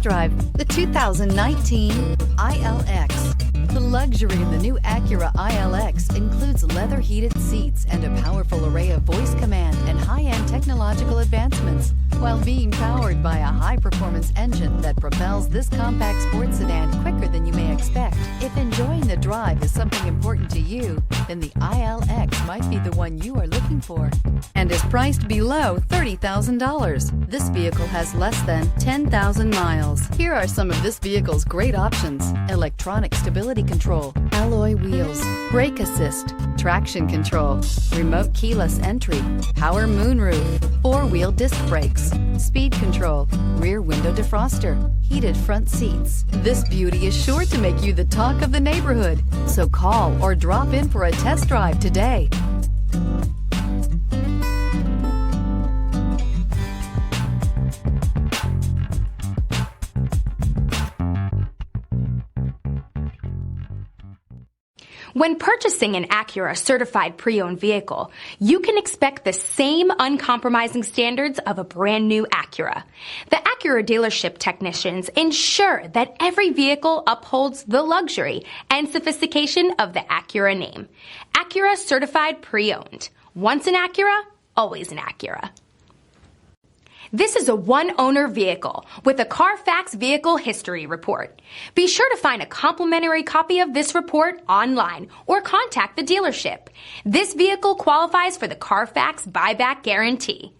drive the 2019 ILX. The luxury in the new Acura ILX includes leather-heated seats and a powerful array of voice command and high-end technological advancements, while being powered by a high-performance engine that propels this compact sports sedan quicker than you may expect. If enjoying the drive is something important to you, then the ILX might be the one you are looking for, and is priced below $30,000. This vehicle has less than 10,000 miles. Here are some of this vehicle's great options: electronic stability control, alloy wheels, brake assist, traction control, remote keyless entry, power moonroof, four-wheel disc brakes, speed control, rear window defroster, heated front seats. This beauty is sure to make you the talk of the neighborhood. So call or drop in for a test drive today. When purchasing an Acura certified pre-owned vehicle, you can expect the same uncompromising standards of a brand new Acura. The Acura dealership technicians ensure that every vehicle upholds the luxury and sophistication of the Acura name. Acura certified pre-owned. Once an Acura, always an Acura. This is a one-owner vehicle with a Carfax Vehicle History Report. Be sure to find a complimentary copy of this report online or contact the dealership. This vehicle qualifies for the Carfax Buyback Guarantee.